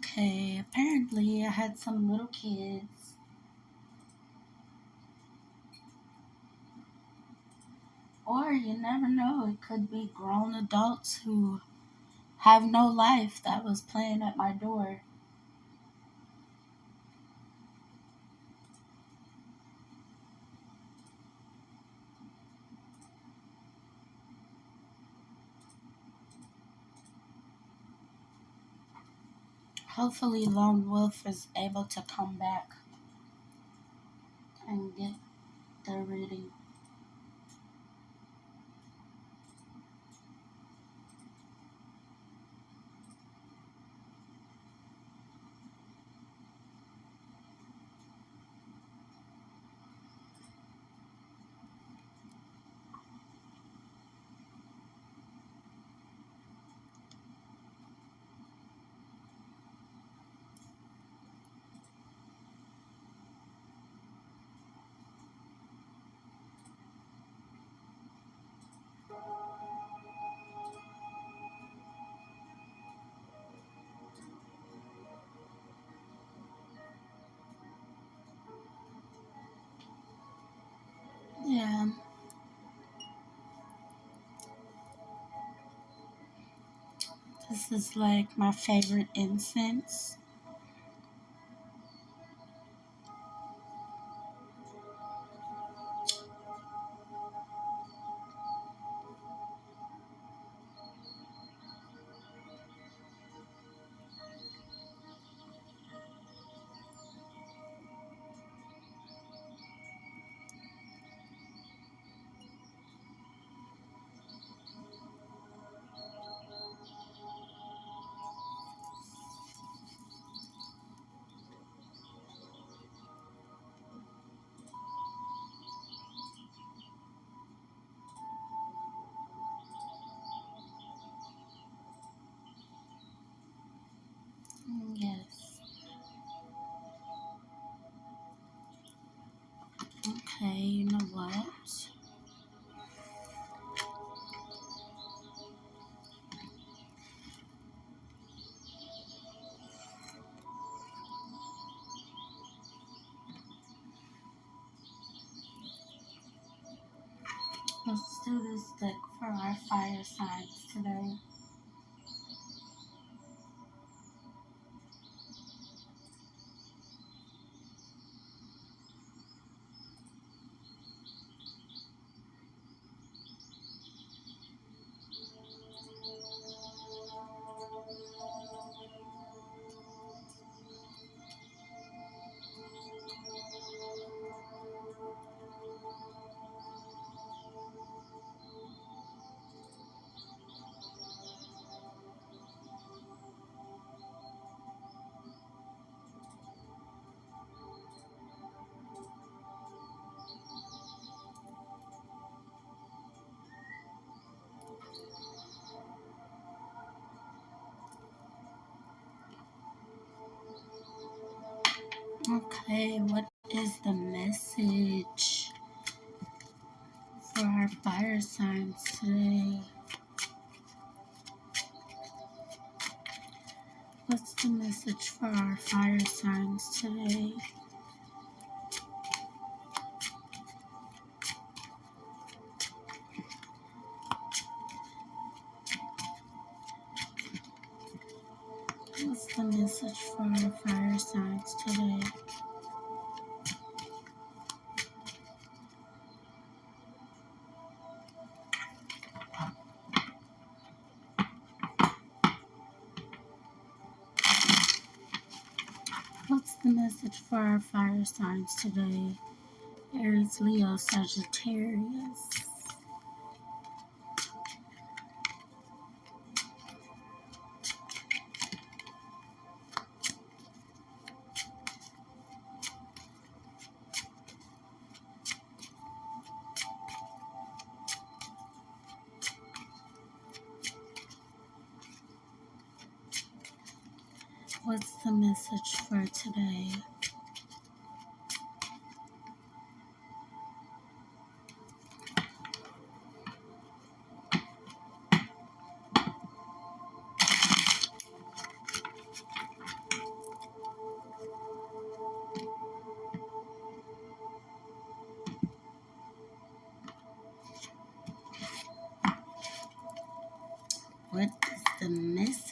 Okay, apparently I had some little kids, or you never know, it could be grown adults who have no life that was playing at my door. Hopefully, Lone Wolf is able to come back and get the reading. Yeah, this is like my favorite incense. Yes. Okay, you know what? Let's do this deck for our fire signs today. Okay, what is the message for our fire signs today? What's the message for our fire signs today? What's the message for our fire signs today? What's the message for our fire signs today? Aries, Leo, Sagittarius. What's the message for today?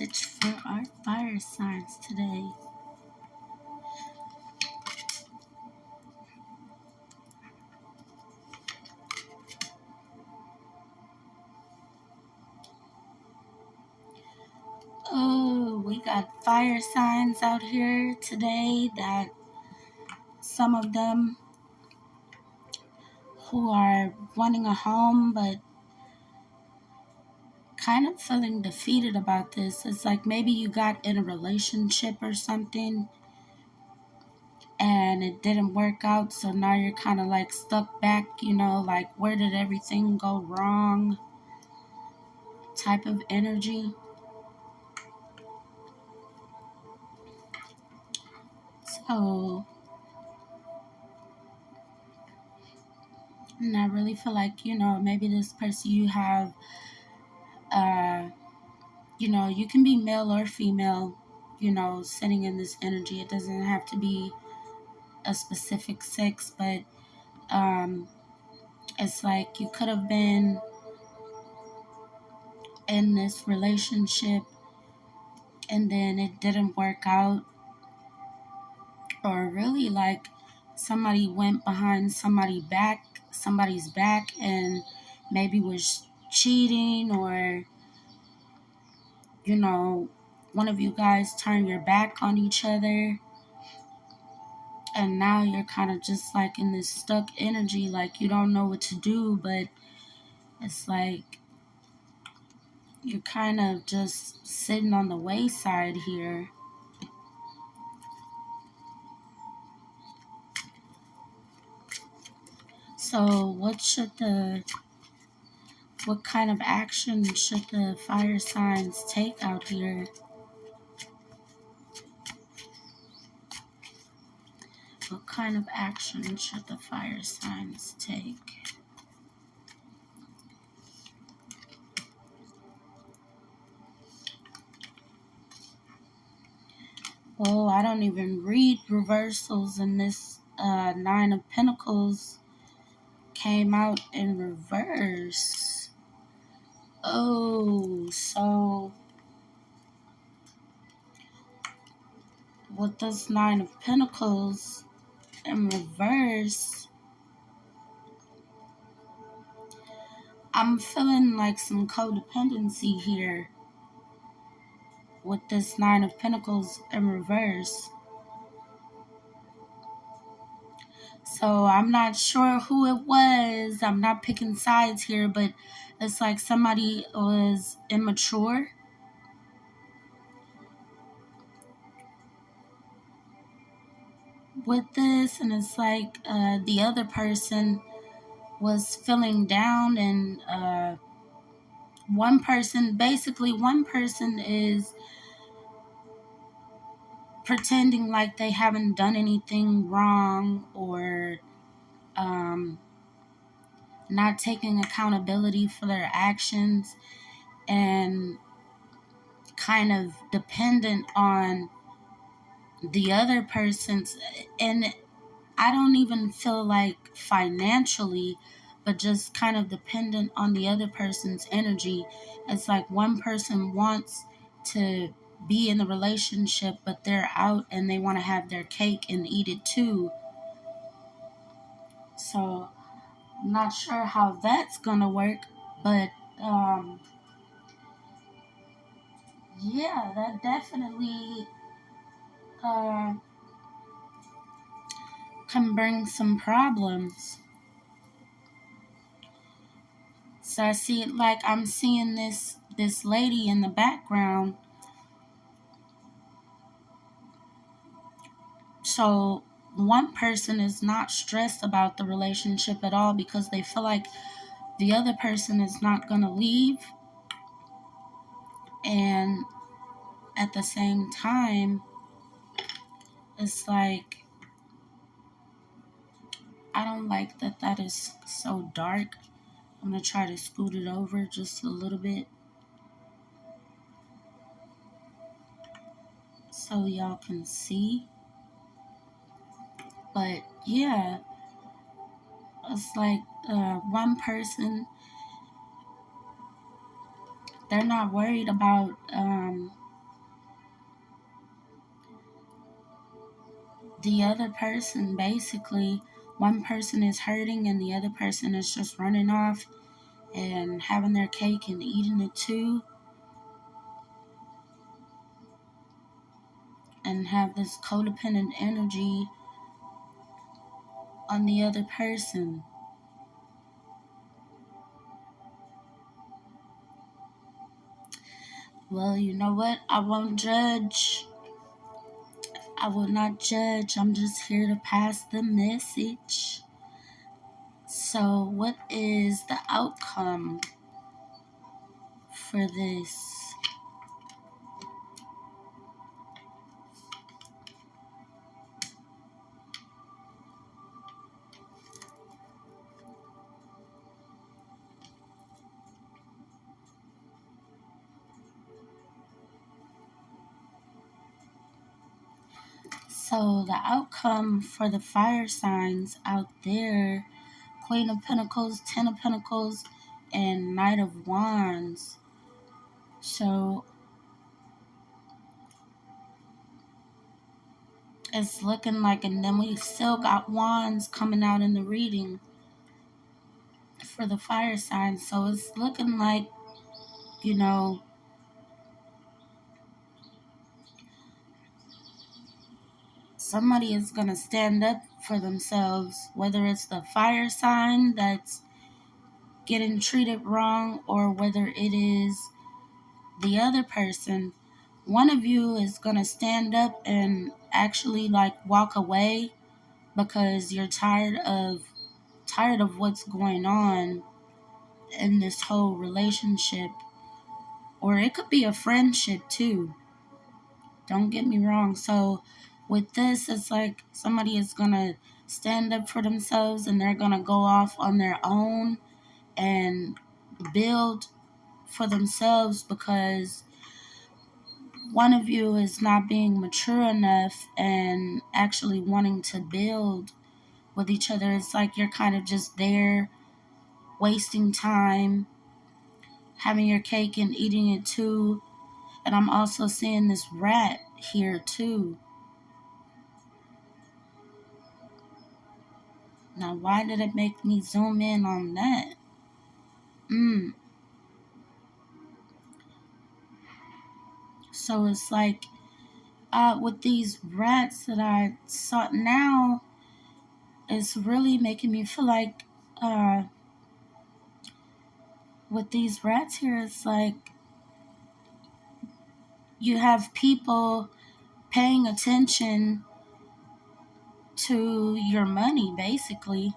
message for our fire signs today? Oh, we got fire signs out here today that some of them who are wanting a home but kind of feeling defeated about this. It's like maybe you got in a relationship or something and it didn't work out, so now you're kind of like stuck back, like where did everything go wrong type of energy. So, and I really feel like, maybe this person you have, uh, you can be male or female, sitting in this energy. It doesn't have to be a specific sex, but it's like you could have been in this relationship and then it didn't work out, or really like somebody went behind somebody's back and maybe was cheating, or one of you guys turned your back on each other and now you're kind of just like in this stuck energy, like you don't know what to do, but it's like you're kind of just sitting on the wayside here. So what kind of action should the fire signs take out here? What kind of action should the fire signs take? Oh, I don't even read reversals, and this Nine of Pentacles came out in reverse. Oh, so with this Nine of Pentacles in reverse, I'm feeling like some codependency here with this Nine of Pentacles in reverse. So I'm not sure who it was. I'm not picking sides here, but it's like somebody was immature with this, and it's like the other person was feeling down, and one person is pretending like they haven't done anything wrong, or um, not taking accountability for their actions, and kind of dependent on the other person's. And I don't even feel like financially, but just kind of dependent on the other person's energy. It's like one person wants to be in the relationship, but they're out and they want to have their cake and eat it too. So I'm not sure how that's gonna work, but yeah, that definitely can bring some problems. So I see it like I'm seeing this lady in the background. So one person is not stressed about the relationship at all because they feel like the other person is not going to leave. And at the same time, it's like, I don't like that is so dark. I'm going to try to scoot it over just a little bit so y'all can see. But yeah, it's like one person, they're not worried about the other person, basically, one person is hurting and the other person is just running off and having their cake and eating it too, and have this codependent energy on the other person. Well, you know what? I won't judge. I will not judge. I'm just here to pass the message. So, what is the outcome for this? So, the outcome for the fire signs out there: Queen of Pentacles, Ten of Pentacles, and Knight of Wands. So, it's looking like, and then we still got Wands coming out in the reading for the fire signs. So, it's looking like, you know, somebody is going to stand up for themselves, whether it's the fire sign that's getting treated wrong or whether it is the other person. One of you is going to stand up and actually like walk away because you're tired of what's going on in this whole relationship, or it could be a friendship too. Don't get me wrong. So with this, it's like somebody is going to stand up for themselves and they're going to go off on their own and build for themselves because one of you is not being mature enough and actually wanting to build with each other. It's like you're kind of just there wasting time, having your cake and eating it too. And I'm also seeing this rat here too. Now, why did it make me zoom in on that? So it's like with these rats that I saw now, it's really making me feel like with these rats here, it's like you have people paying attention to your money, basically.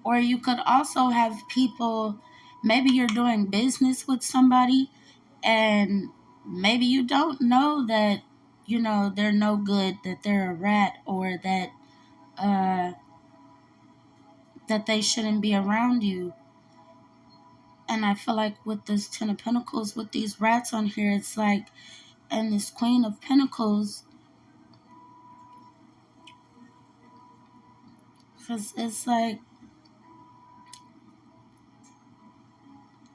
Or you could also have people, maybe you're doing business with somebody and maybe you don't know that, you know, they're no good, that they're a rat, or uh, that they shouldn't be around you. And I feel like with this Ten of Pentacles, with these rats on here, it's like, and this Queen of Pentacles, because it's like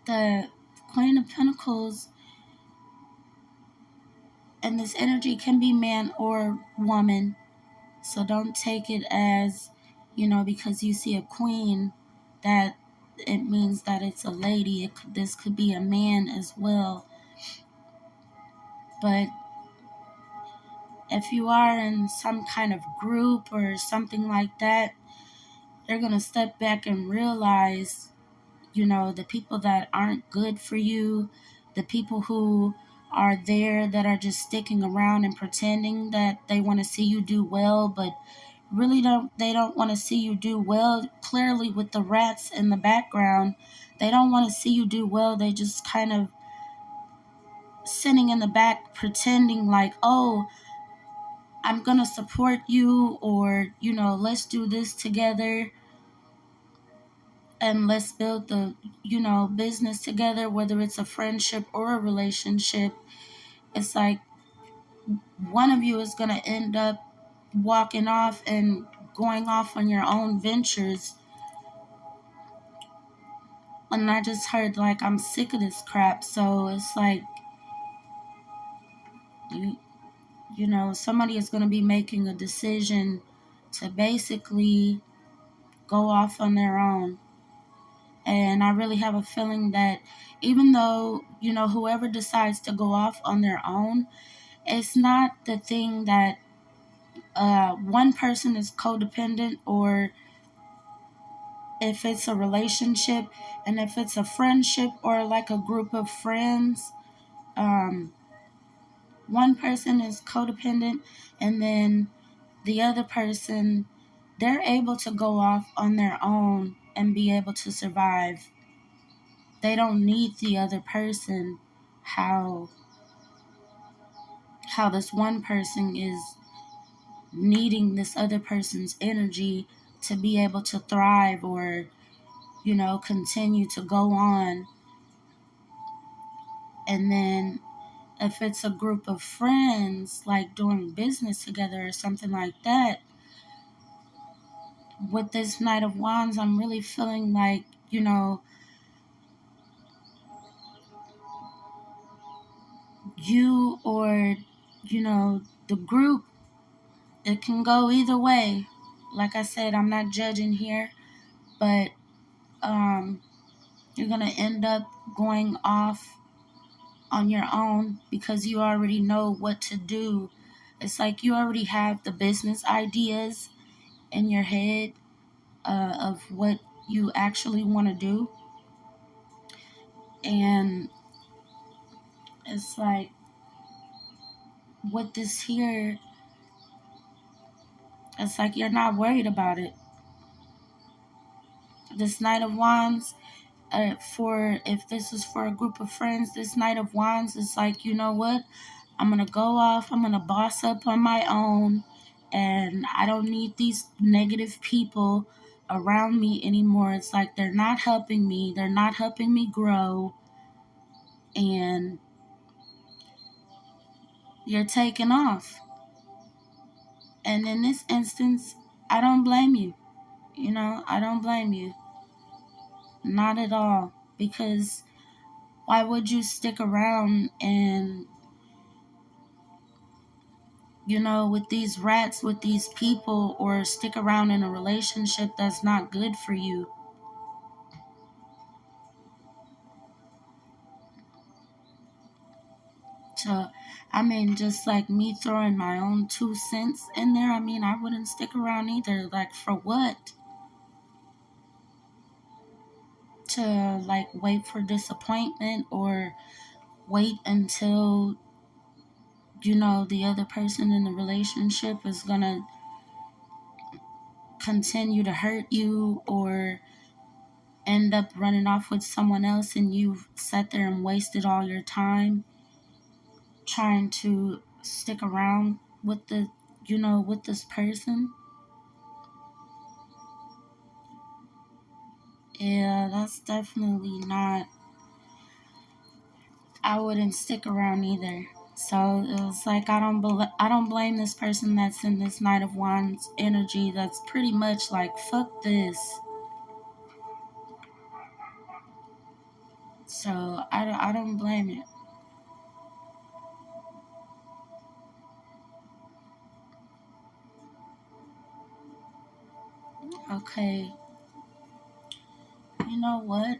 the Queen of Pentacles and this energy can be man or woman. So don't take it as, you know, because you see a queen, that it means that it's a lady. This could be a man as well. But if you are in some kind of group or something like that, you're going to step back and realize, you know, the people that aren't good for you, the people who are there that are just sticking around and pretending that they want to see you do well, but really don't want to see you do well. Clearly with the rats in the background, they don't want to see you do well. They just kind of sitting in the back pretending like, oh, I'm gonna support you, or, you know, let's do this together and let's build the, you know, business together, whether it's a friendship or a relationship. It's like one of you is going to end up walking off and going off on your own ventures. And I just heard, like, I'm sick of this crap. So it's like, you, somebody is going to be making a decision to basically go off on their own. And I really have a feeling that even though, whoever decides to go off on their own, it's not the thing that one person is codependent, or if it's a relationship, and if it's a friendship or like a group of friends, um, one person is codependent, and then the other person, they're able to go off on their own and be able to survive. They don't need the other person. How this one person is needing this other person's energy to be able to thrive, or continue to go on. And then if it's a group of friends, like doing business together or something like that, with this Knight of Wands, I'm really feeling like, you or, the group, it can go either way. Like I said, I'm not judging here, but you're going to end up going off on your own because you already know what to do. It's like you already have the business ideas in your head of what you actually want to do. And it's like with this here, it's like you're not worried about it. This Knight of Wands, for if this is for a group of friends, this Knight of Wands is like, you know what? I'm going to go off. I'm going to boss up on my own. And I don't need these negative people around me anymore. It's like they're not helping me. They're not helping me grow. And you're taking off. And in this instance, I don't blame you. I don't blame you. Not at all. Because why would you stick around and, with these rats, with these people, or stick around in a relationship that's not good for you? To, just like me throwing my own 2 cents in there, I wouldn't stick around either. Like, for what? To, like, wait for disappointment, or wait until, the other person in the relationship is gonna continue to hurt you, or end up running off with someone else, and you've sat there and wasted all your time trying to stick around with with this person. Yeah, that's definitely not. I wouldn't stick around either. So it's like I don't blame this person that's in this Knight of Wands energy. That's pretty much like, fuck this. So I don't blame it. Okay. You know what?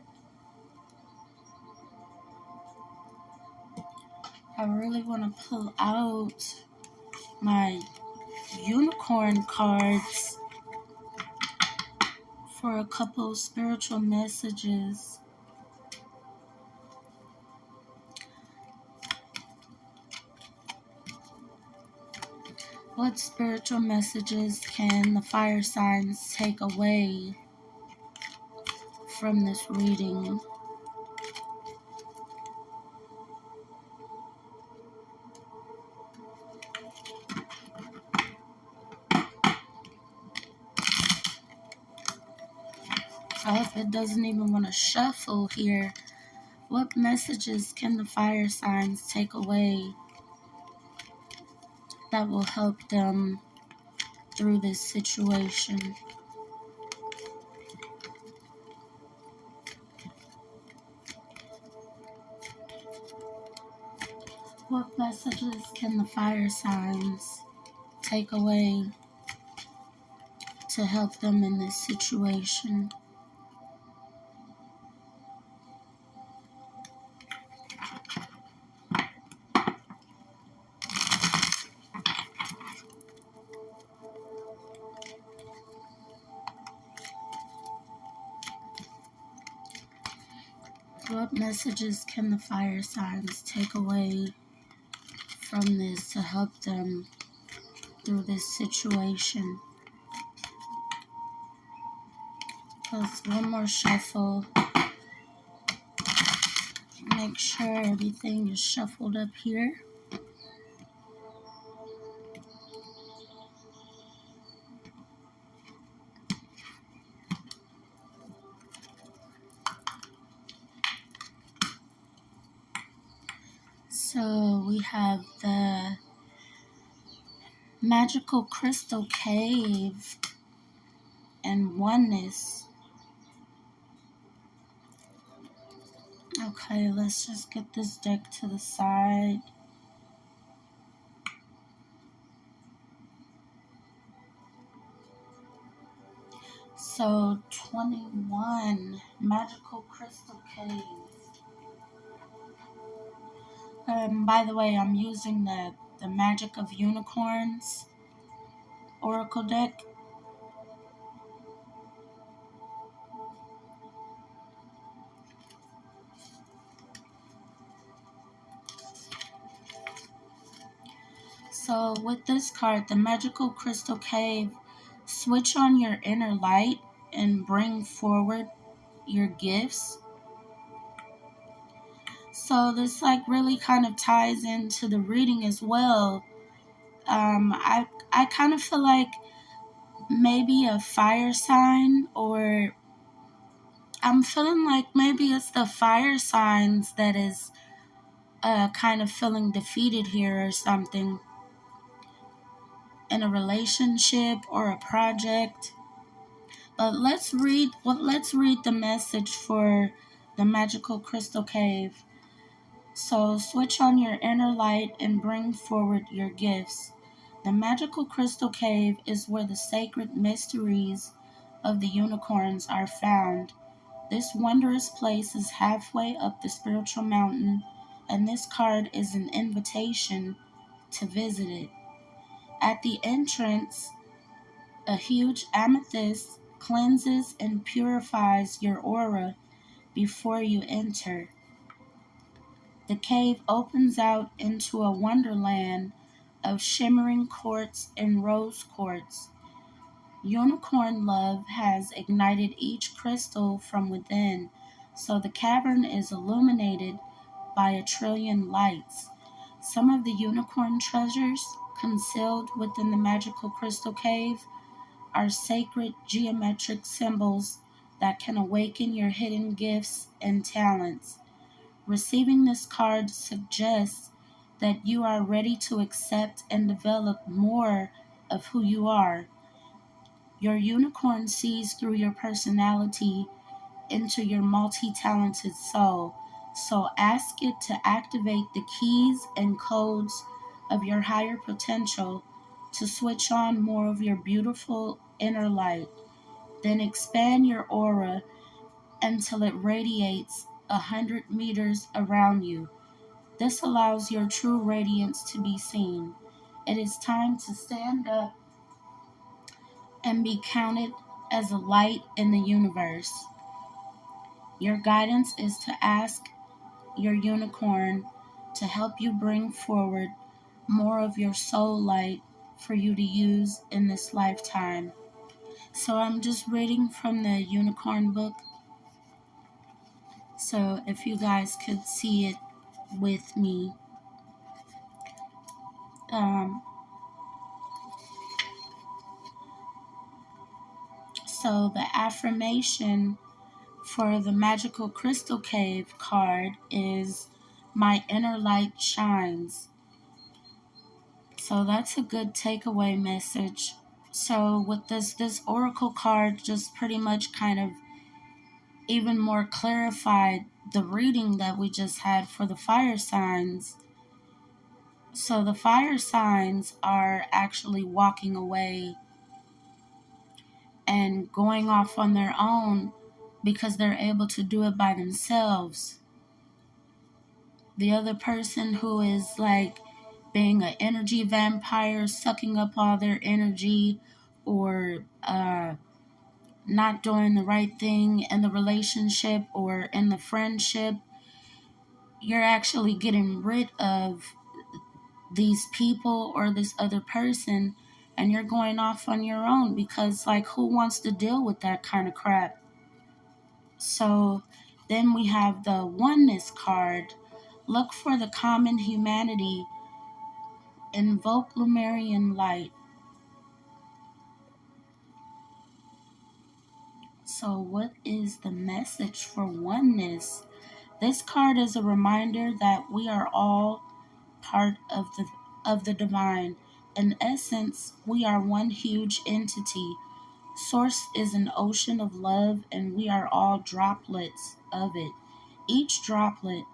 I really want to pull out my unicorn cards for a couple spiritual messages. What spiritual messages can the fire signs take away from this reading? Oh, it doesn't even want to shuffle here. What messages can the fire signs take away that will help them through this situation? What messages can the fire signs take away to help them in this situation? What messages can the fire signs take away from this to help them through this situation? Let's one more shuffle. Make sure everything is shuffled up here. So we have the magical crystal cave and oneness. Okay, let's just get this deck to the side. So 21, magical crystal cave. By the way, I'm using the Magic of Unicorns Oracle deck. So with this card, the magical crystal cave, switch on your inner light and bring forward your gifts. So this like really kind of ties into the reading as well. I kind of feel like maybe a fire sign, or I'm feeling like maybe it's the fire signs that is kind of feeling defeated here or something in a relationship or a project. But let's read the message for the magical crystal cave. So switch on your inner light and bring forward your gifts. The magical crystal cave is where the sacred mysteries of the unicorns are found. This wondrous place is halfway up the spiritual mountain, and this card is an invitation to visit it. At the entrance, a huge amethyst cleanses and purifies your aura before you enter. The cave opens out into a wonderland of shimmering quartz and rose quartz. Unicorn love has ignited each crystal from within, so the cavern is illuminated by a trillion lights. Some of the unicorn treasures concealed within the magical crystal cave are sacred geometric symbols that can awaken your hidden gifts and talents. Receiving this card suggests that you are ready to accept and develop more of who you are. Your unicorn sees through your personality into your multi-talented soul, so ask it to activate the keys and codes of your higher potential to switch on more of your beautiful inner light. Then expand your aura until it radiates 100 meters around you. This allows your true radiance to be seen. It is time to stand up and be counted as a light in the universe. Your guidance is to ask your unicorn to help you bring forward more of your soul light for you to use in this lifetime. So I'm just reading from the unicorn book. So if you guys could see it with me. Um, so the affirmation for the magical crystal cave card is my inner light shines. So that's a good takeaway message. So with this oracle card just pretty much kind of even more clarified the reading that we just had for the fire signs. So the fire signs are actually walking away and going off on their own because they're able to do it by themselves. The other person who is like being an energy vampire, sucking up all their energy, or not doing the right thing in the relationship or in the friendship, you're actually getting rid of these people or this other person, and you're going off on your own because, like, who wants to deal with that kind of crap? So then we have the oneness card. Look for the common humanity, invoke Lemurian light. So, what is the message for oneness? This card is a reminder that we are all part of the divine. In essence, we are one huge entity. Source is an ocean of love, and we are all droplets of it. Each droplet,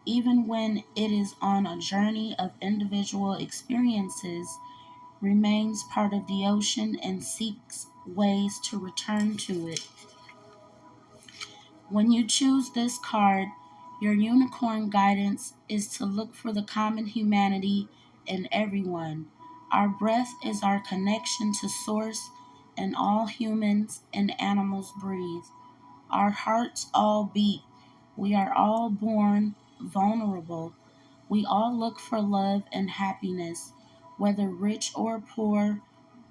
even when it is on a journey of individual experiences, remains part of the ocean and seeks ways to return to it. When you choose this card, your unicorn guidance is to look for the common humanity in everyone. Our breath is our connection to Source, and all humans and animals breathe. Our hearts all beat. We are all born vulnerable. We all look for love and happiness, whether rich or poor,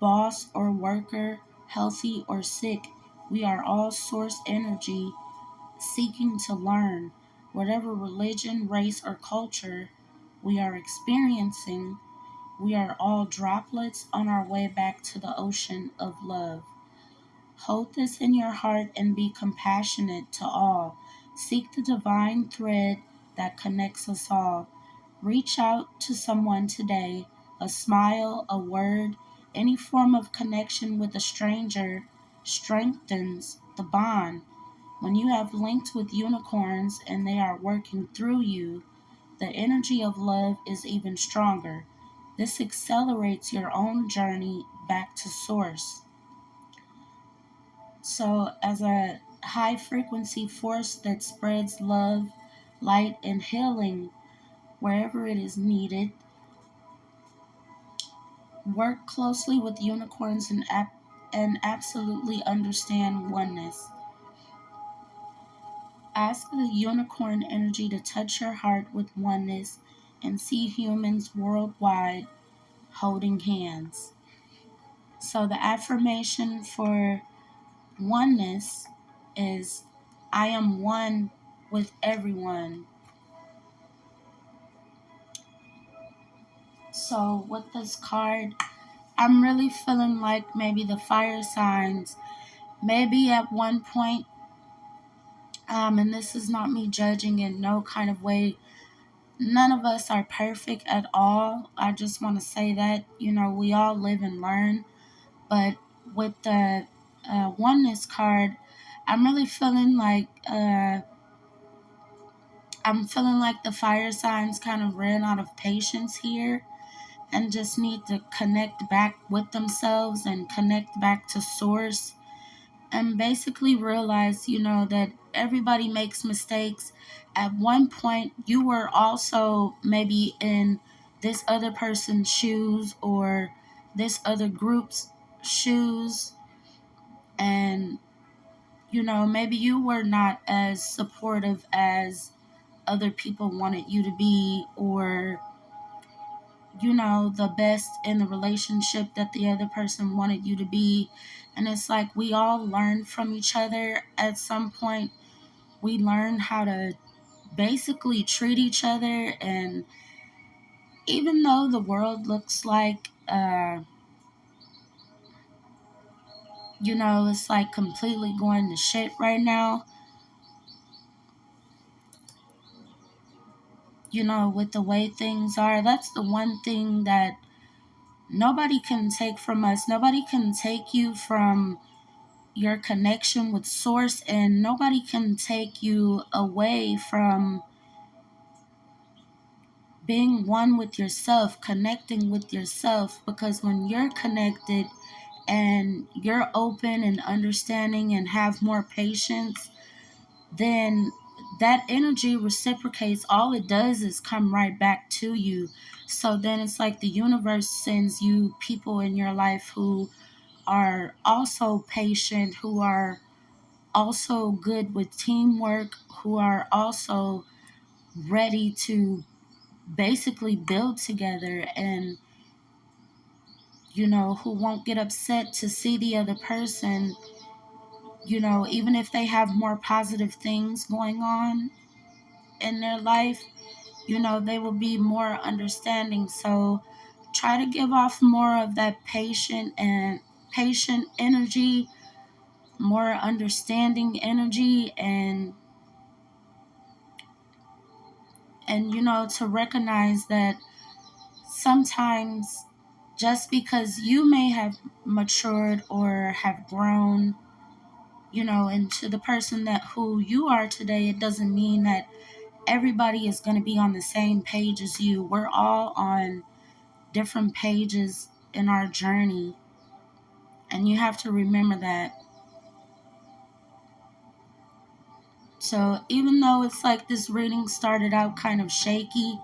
boss or worker, healthy or sick. We are all source energy seeking to learn. Whatever religion, race, or culture we are experiencing, we are all droplets on our way back to the ocean of love. Hold this in your heart and be compassionate to all. Seek the divine thread that connects us all. Reach out to someone today. A smile, a word, any form of connection with a stranger strengthens the bond. When you have linked with unicorns and they are working through you, the energy of love is even stronger. This accelerates your own journey back to Source. So, as a high frequency force that spreads love, light, and healing wherever it is needed, work closely with unicorns and absolutely understand oneness. Ask the unicorn energy to touch your heart with oneness and see humans worldwide holding hands. So, the affirmation for oneness is I am one with everyone. So, with this card, I'm really feeling like maybe the fire signs, maybe at one point, and this is not me judging in no kind of way. None of us are perfect at all. I just want to say that, we all live and learn. But with the oneness card, I'm really feeling like the fire signs kind of ran out of patience here and just need to connect back with themselves and connect back to Source and basically realize, that everybody makes mistakes. At one point, you were also maybe in this other person's shoes or this other group's shoes, and, maybe you were not as supportive as other people wanted you to be, or the best in the relationship that the other person wanted you to be. And it's like we all learn from each other at some point. We learn how to basically treat each other. And even though the world looks like, it's like completely going to shit right now, with the way things are, that's the one thing that nobody can take from us. Nobody can take you from your connection with Source, and nobody can take you away from being one with yourself, connecting with yourself, because when you're connected and you're open and understanding and have more patience, then that energy reciprocates. All it does is come right back to you. So then it's like the universe sends you people in your life who are also patient, who are also good with teamwork, who are also ready to basically build together, and who won't get upset to see the other person, even if they have more positive things going on in their life, they will be more understanding. So try to give off more of that patient energy, more understanding energy, and to recognize that sometimes just because you may have matured or have grown, into the person that who you are today, it doesn't mean that everybody is going to be on the same page as you. We're all on different pages in our journey, and you have to remember that. So even though it's like this reading started out kind of shaky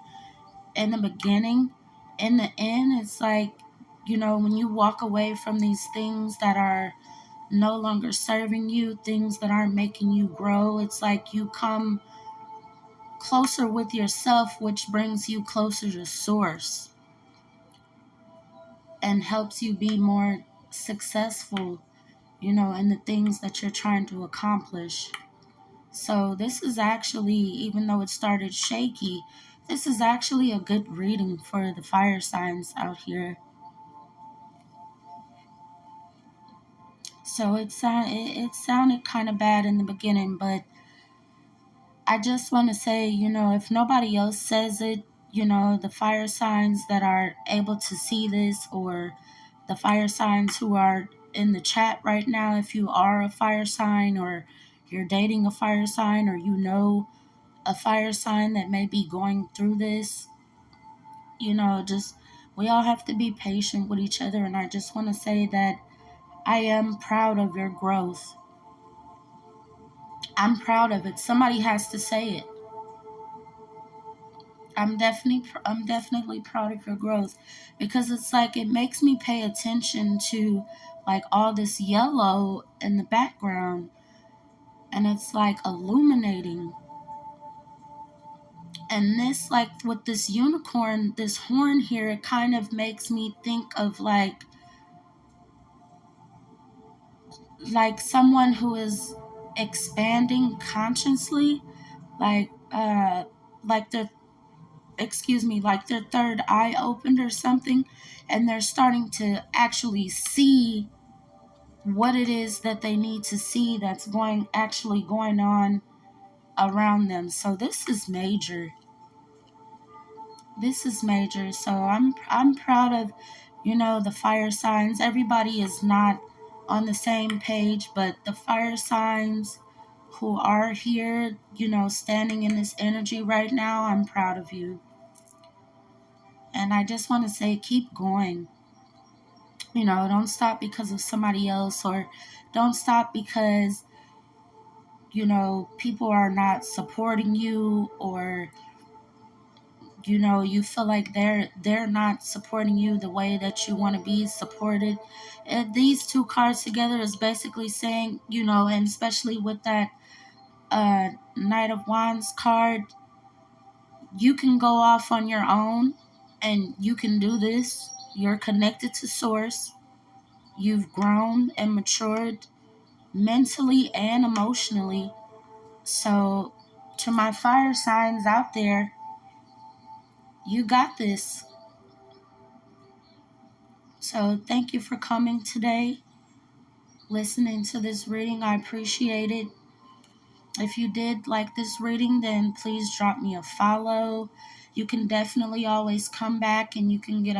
in the beginning, in the end, it's like, when you walk away from these things that are no longer serving you, things that aren't making you grow, it's like you come closer with yourself, which brings you closer to source and helps you be more successful, in the things that you're trying to accomplish. So this is actually, even though it started shaky, this is actually a good reading for the fire signs out here. So it sounded kind of bad in the beginning, but I just want to say, if nobody else says it, the fire signs that are able to see this, or the fire signs who are in the chat right now, if you are a fire sign, or you're dating a fire sign, or a fire sign that may be going through this, just we all have to be patient with each other. And I just want to say that I am proud of your growth. I'm proud of it. Somebody has to say it. I'm definitely proud of your growth, because it's like it makes me pay attention to like all this yellow in the background, and it's like illuminating. And this, like with this unicorn, this horn here, it kind of makes me think of like someone who is expanding consciously, like like their like their third eye opened or something, and they're starting to actually see what it is that they need to see that's going on around them. So this is major. This is major. So I'm proud of, the fire signs. Everybody is not on the same page, but the fire signs who are here, standing in this energy right now, I'm proud of you. And I just want to say, keep going. Don't stop because of somebody else, or don't stop because, people are not supporting you, or, you feel like they're not supporting you the way that you want to be supported. And these two cards together is basically saying, and especially with that Knight of Wands card, you can go off on your own and you can do this. You're connected to source. You've grown and matured mentally and emotionally. So, to my fire signs out there, you got this. So, thank you for coming today, listening to this reading. I appreciate it. If you did like this reading, then please drop me a follow. You can definitely always come back and you can get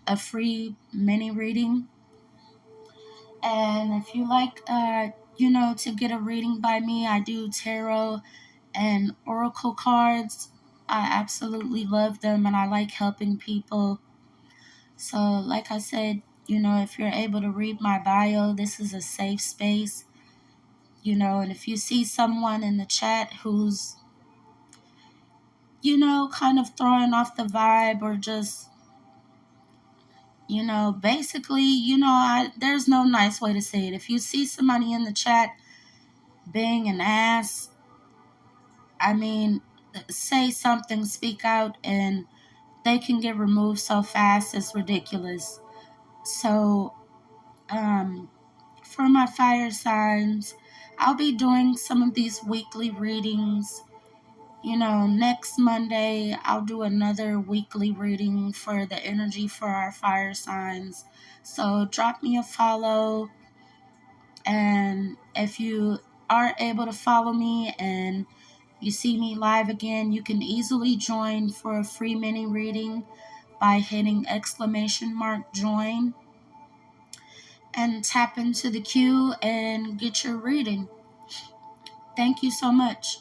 a free mini reading. And if you like, to get a reading by me, I do tarot and oracle cards. I absolutely love them and I like helping people. So, like I said, if you're able to read my bio, this is a safe space. And if you see someone in the chat who's, kind of throwing off the vibe or just, basically, there's no nice way to say it. If you see somebody in the chat being an ass, I mean, say something, speak out, and they can get removed so fast, it's ridiculous. So, for my fire signs, I'll be doing some of these weekly readings. Next Monday, I'll do another weekly reading for the energy for our fire signs. So drop me a follow. And if you are able to follow me and you see me live again, you can easily join for a free mini reading by hitting !join and tap into the queue and get your reading. Thank you so much.